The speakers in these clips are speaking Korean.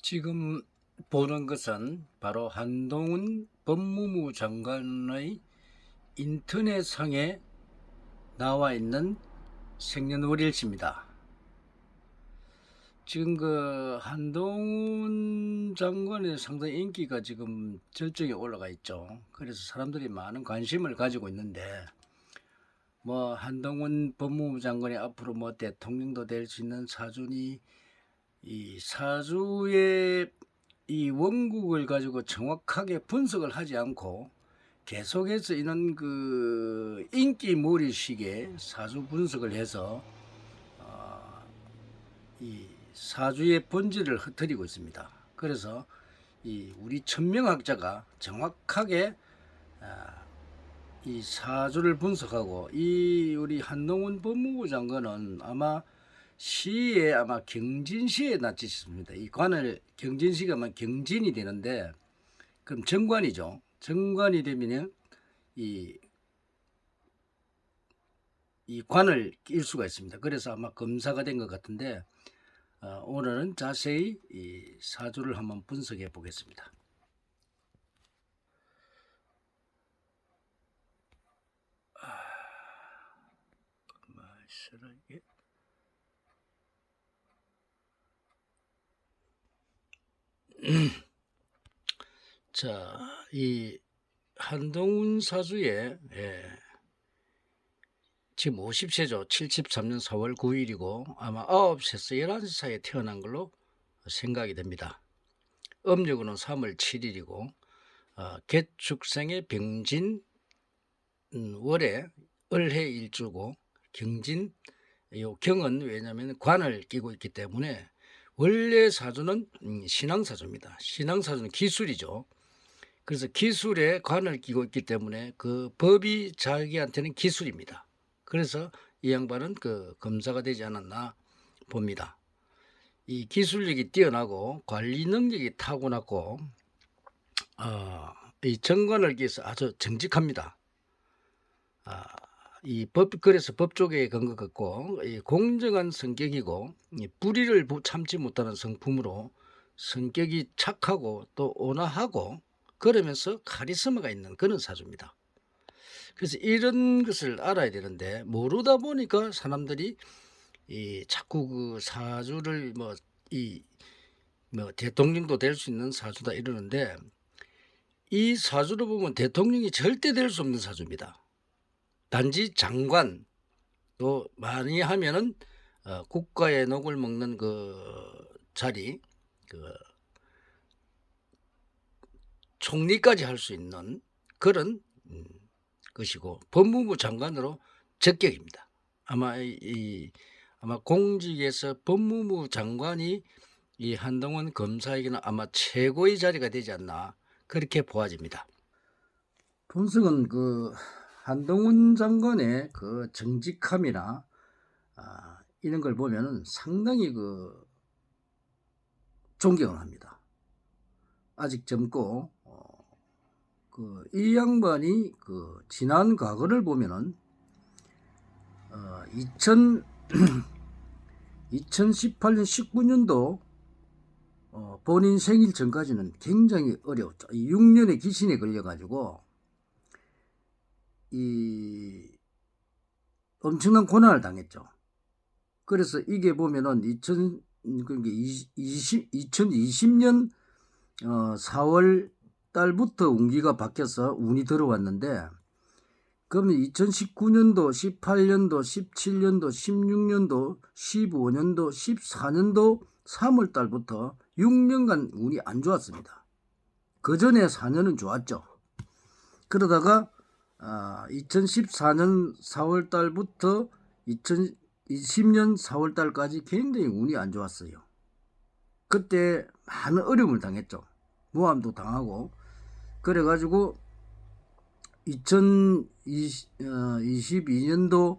지금 보는 것은 바로 한동훈 법무부 장관의 인터넷상에 나와 있는 생년월일치입니다. 지금 그 한동훈 장관의 상당히 인기가 지금 절정에 올라가 있죠. 그래서 사람들이 많은 관심을 가지고 있는데, 뭐 한동훈 법무부 장관이 앞으로 뭐 대통령도 될 수 있는 사주니, 이 사주의 이 원국을 가지고 정확하게 분석을 하지 않고 계속해서 이런 그 인기몰이식의 사주 분석을 해서 이 사주의 본질을 흐트리고 있습니다. 그래서 이 우리 천명학자가 정확하게 이 사주를 분석하고, 이 우리 한동훈 법무부 장관은 아마 시에 아마 경진시에 낫지 싶습니다. 이 관을 경진시가 아마 경진이 되는데, 그럼 정관이죠. 정관이 되면 이 관을 낄 수가 있습니다. 그래서 아마 검사가 된 것 같은데, 오늘은 자세히 이 사주를 한번 분석해 보겠습니다. 자, 이 한동훈 사주에 지금 50세죠. 73년 4월 9일이고 아마 9세에서 11세 사이에 태어난 걸로 생각이 됩니다. 음력으로는 3월 7일이고 개축생의 병진 월에 을해 일주고, 경진 요 경은 왜냐하면 관을 끼고 있기 때문에 원래 사주는 신앙사주입니다. 신앙사주는 기술이죠. 그래서 기술에 관을 끼고 있기 때문에 그 법이 자기한테는 기술입니다. 그래서 이 양반은 그 검사가 되지 않았나 봅니다. 이 기술력이 뛰어나고 관리 능력이 타고났고 이 정관을 끼서 아주 정직합니다. 이 그래서 법조계에 근거 같고, 이 공정한 성격이고, 이 불의를 참지 못하는 성품으로 성격이 착하고 또 온화하고 그러면서 카리스마가 있는 그런 사주입니다. 그래서 이런 것을 알아야 되는데, 모르다 보니까 사람들이 자꾸 그 사주를 뭐 대통령도 될 수 있는 사주다 이러는데, 이 사주를 보면 대통령이 절대 될 수 없는 사주입니다. 단지 장관, 또 많이 하면은 국가의 녹을 먹는 그 자리, 그 총리까지 할 수 있는 그런 것이고, 법무부 장관으로 적격입니다. 아마 아마 공직에서 법무부 장관이 이 한동훈 검사에게는 아마 최고의 자리가 되지 않나 그렇게 보아집니다. 분석은 그 한동훈 장관의 그 정직함이나 이런 걸 보면은 상당히 그 존경을 합니다. 아직 젊고 그 이 양반이 그 지난 과거를 보면은 2018년 19년도 본인 생일 전까지는 굉장히 어려웠죠. 6년의 기신에 걸려가지고 이 엄청난 고난을 당했죠. 그래서 이게 보면은 2020년 4월 달부터 운기가 바뀌어서 운이 들어왔는데, 그러면 2019년도, 18년도, 17년도, 16년도, 15년도, 14년도 3월 달부터 6년간 운이 안 좋았습니다. 그 전에 4년은 좋았죠. 그러다가 2014년 4월 달부터 2020년 4월 달까지 굉장히 운이 안 좋았어요. 그때 많은 어려움을 당했죠. 모함도 당하고. 그래가지고 2022년도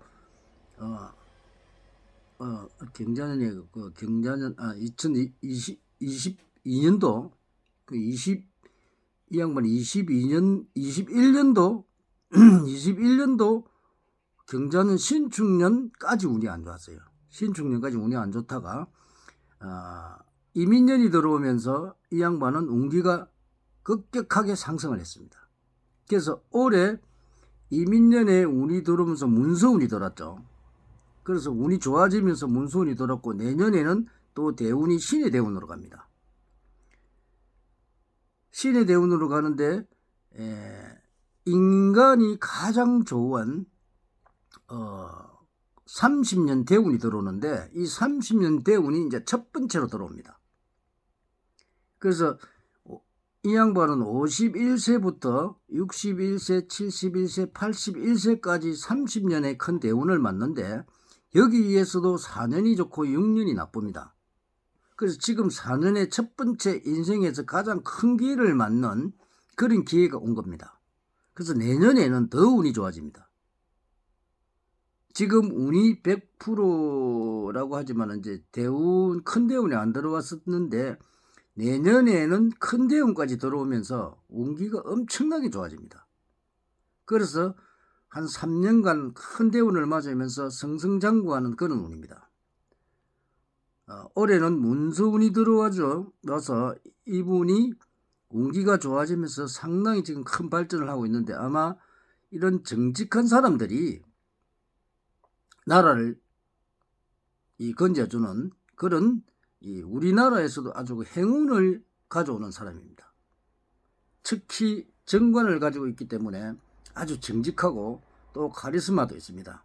경자년 2022년도 이 양반이 21년도 21년도 경자년 신축년까지 운이 안 좋았어요. 신축년까지 운이 안 좋다가 이민년이 들어오면서 이 양반은 운기가 급격하게 상승을 했습니다. 그래서 올해 이민년에 운이 들어오면서 문서운이 돌았죠. 그래서 운이 좋아지면서 문서운이 돌았고, 내년에는 또 대운이 신의 대운으로 갑니다. 신의 대운으로 가는데 인간이 가장 좋은 30년 대운이 들어오는데, 이 30년 대운이 이제 첫 번째로 들어옵니다. 그래서 이 양반은 51세부터 61세, 71세, 81세까지 30년의 큰 대운을 맞는데, 여기에서도 4년이 좋고 6년이 나쁩니다. 그래서 지금 4년의 첫 번째 인생에서 가장 큰 기회를 맞는 그런 기회가 온 겁니다. 그래서 내년에는 더 운이 좋아집니다. 지금 운이 100%라고 하지만 이제 대운, 큰 대운이 안 들어왔었는데, 내년에는 큰 대운까지 들어오면서 운기가 엄청나게 좋아집니다. 그래서 한 3년간 큰 대운을 맞으면서 승승장구하는 그런 운입니다. 올해는 문서운이 들어와서 이분이 운기가 좋아지면서 상당히 지금 큰 발전을 하고 있는데, 아마 이런 정직한 사람들이 나라를 건져주는 그런 우리나라에서도 아주 행운을 가져오는 사람입니다. 특히 정관을 가지고 있기 때문에 아주 정직하고 또 카리스마도 있습니다.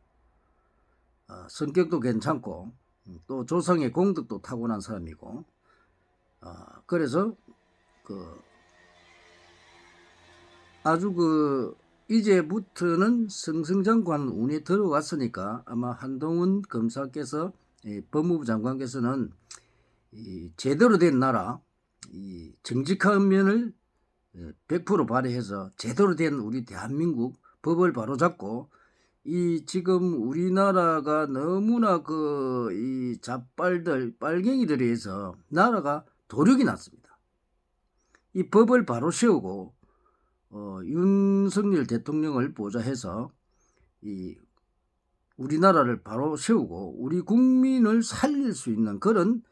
성격도 괜찮고 또 조상의 공덕도 타고난 사람이고, 그래서 아주 이제부터는 승승장구한 운이 들어왔으니까 아마 한동훈 검사께서, 법무부 장관께서는 제대로 된 나라, 정직한 면을 100% 발휘해서 제대로 된 우리 대한민국 법을 바로잡고, 지금 우리나라가 너무나 이 잡발들, 빨갱이들에 의해서 나라가 도륙이 났습니다. 이 법을 바로 세우고 윤석열 대통령을 보좌해서 우리나라를 바로 세우고 우리 국민을 살릴 수 있는 그런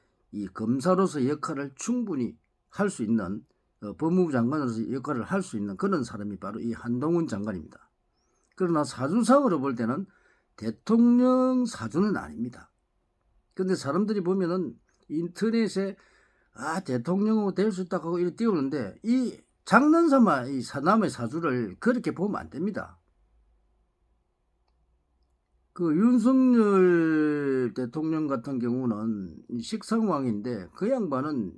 검사로서 역할을 충분히 할 수 있는, 법무부 장관으로서 역할을 할 수 있는 그런 사람이 바로 이 한동훈 장관입니다. 그러나 사주상으로 볼 때는 대통령 사주는 아닙니다. 근데 사람들이 보면은 인터넷에 대통령으로 될 수 있다고 하고 이렇게 띄우는데, 이 장난삼아 이 사람의 사주를 그렇게 보면 안 됩니다. 윤석열 대통령 같은 경우는 식상왕인데, 그 양반은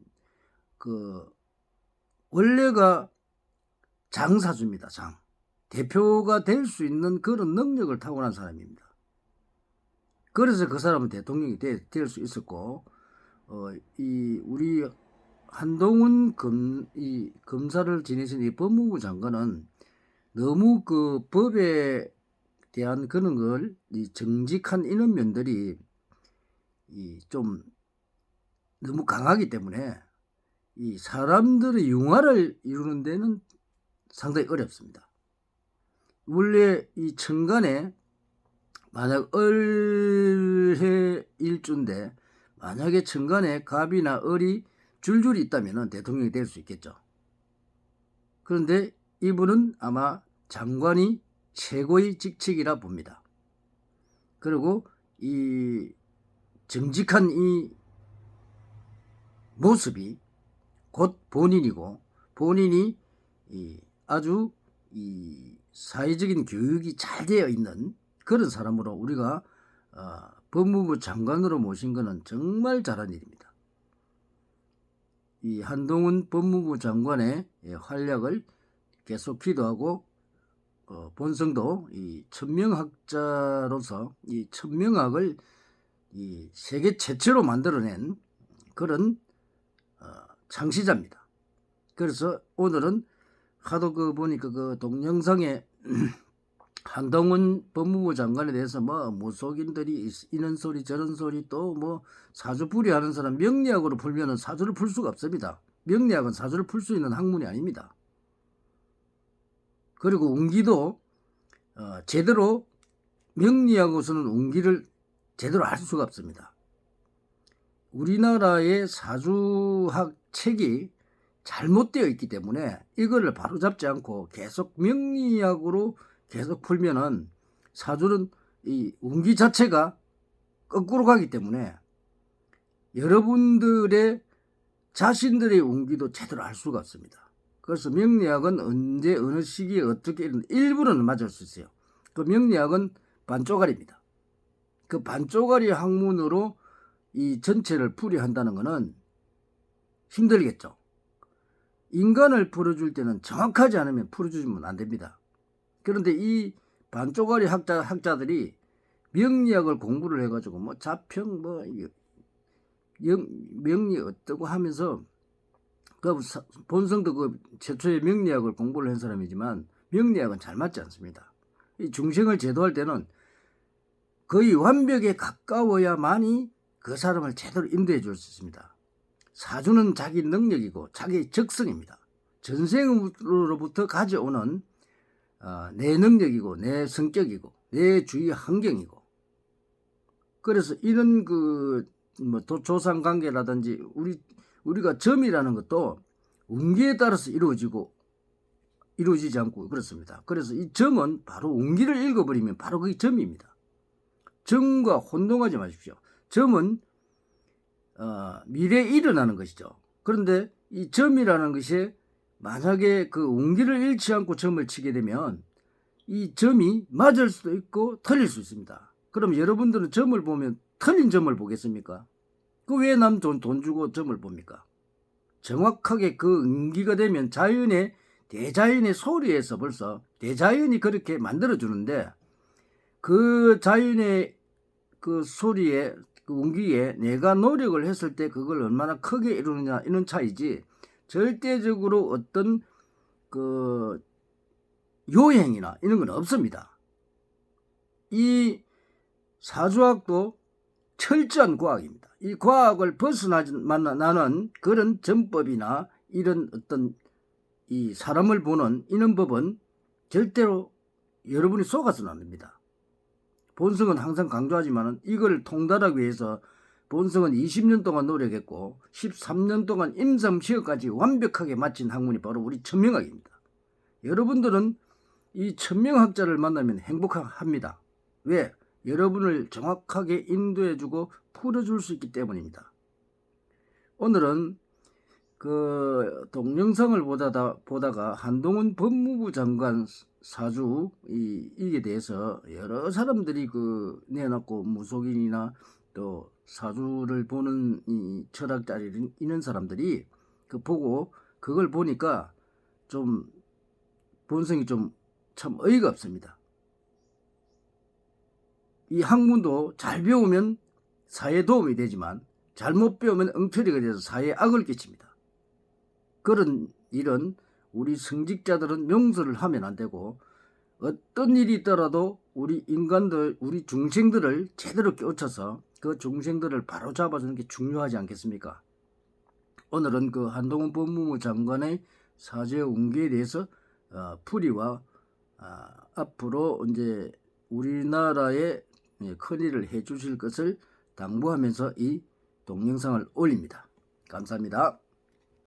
원래가 장사주입니다. 대표가 될 수 있는 그런 능력을 타고난 사람입니다. 그래서 그 사람은 대통령이 될 수 있었고, 우리 한동훈 검사를 지내신 이 법무부 장관은 너무 법에 대한 그런 걸, 정직한 이런 면들이 좀 너무 강하기 때문에 사람들의 융화를 이루는 데는 상당히 어렵습니다. 원래 천간에 만약 을해 일주인데, 만약에 천간에 갑이나 을이 줄줄이 있다면 대통령이 될 수 있겠죠. 그런데 이분은 아마 장관이 최고의 직책이라 봅니다. 그리고 정직한 모습이 곧 본인이고, 본인이 아주 사회적인 교육이 잘 되어 있는 그런 사람으로 우리가 법무부 장관으로 모신 것은 정말 잘한 일입니다. 한동훈 법무부 장관의 활약을 계속 기도하고, 본성도 천명학자로서 천명학을 세계 최초로 만들어낸 그런 창시자입니다. 그래서 오늘은 하도 보니까 동영상에 한동훈 법무부 장관에 대해서 무속인들이 이런 소리 저런 소리, 또 사주풀이 하는 사람, 명리학으로 풀면은 사주를 풀 수가 없습니다. 명리학은 사주를 풀 수 있는 학문이 아닙니다. 그리고 운기도 제대로 명리학으로서는 운기를 제대로 알 수가 없습니다. 우리나라의 사주학 책이 잘못되어 있기 때문에 이거를 바로잡지 않고 계속 명리학으로 계속 풀면은 사주는 이 운기 자체가 거꾸로 가기 때문에 여러분들의 자신들의 운기도 제대로 알 수가 없습니다. 그래서 명리학은 언제 어느 시기에 어떻게 일부러는 맞을 수 있어요. 그 명리학은 반쪼가리입니다. 그 반쪼가리 학문으로 이 전체를 풀이한다는 것은 힘들겠죠. 인간을 풀어줄 때는 정확하지 않으면 풀어주면 안 됩니다. 그런데 이 반쪼가리 학자들이 명리학을 공부를 해가지고 뭐 자평 뭐 명리 어떠고 하면서 그 본성도 그 최초의 명리학을 공부를 한 사람이지만 명리학은 잘 맞지 않습니다. 이 중생을 제도할 때는 거의 완벽에 가까워야만이 그 사람을 제대로 인도해 줄 수 있습니다. 사주는 자기 능력이고 자기 적성입니다. 전생으로부터 가져오는 내 능력이고 내 성격이고 내 주위 환경이고, 그래서 이런 뭐 조상 관계라든지 우리가 점이라는 것도 운기에 따라서 이루어지지 않고 그렇습니다. 그래서 이 점은 바로 운기를 읽어버리면 바로 그게 점입니다. 점과 혼동하지 마십시오. 점은 미래에 일어나는 것이죠. 그런데 이 점이라는 것이 만약에 그 운기를 잃지 않고 점을 치게 되면 이 점이 맞을 수도 있고 틀릴 수 있습니다. 그럼 여러분들은 점을 보면 틀린 점을 보겠습니까? 그 왜 남 돈 주고 점을 봅니까? 정확하게 그 운기가 되면 대자연의 소리에서 벌써 대자연이 그렇게 만들어주는데 그 자연의 그 소리에 그 운기에 내가 노력을 했을 때 그걸 얼마나 크게 이루느냐 이런 차이지, 절대적으로 어떤 그 요행이나 이런 건 없습니다. 이 사주학도 철저한 과학입니다. 이 과학을 벗어나는 그런 전법이나 이런 어떤 이 사람을 보는 이런 법은 절대로 여러분이 속아서는 안 됩니다. 본성은 항상 강조하지만 이걸 통달하기 위해서 본성은 20년 동안 노력했고 13년 동안 임상시험까지 완벽하게 마친 학문이 바로 우리 천명학입니다. 여러분들은 이 천명학자를 만나면 행복합니다. 왜? 여러분을 정확하게 인도해주고 풀어줄 수 있기 때문입니다. 오늘은 그 동영상을 보다가 한동훈 법무부 장관 사주 이게 대해서 여러 사람들이 그 내놨고 무속인이나 또 사주를 보는 이 철학자리 있는 사람들이 보고 그걸 보니까 좀 본성이 좀 참 어이가 없습니다. 이 학문도 잘 배우면 사회에 도움이 되지만 잘못 배우면 엉터리가 돼서 사회에 악을 끼칩니다. 그런 일은 우리 성직자들은 명설을 하면 안 되고 어떤 일이 있더라도 우리 인간들, 우리 중생들을 제대로 깨우쳐서 그 중생들을 바로 잡아주는 게 중요하지 않겠습니까? 오늘은 그 한동훈 법무부 장관의 사주의 운기에 대해서 풀이와 앞으로 이제 우리나라에 큰일을 해주실 것을 당부하면서 이 동영상을 올립니다. 감사합니다.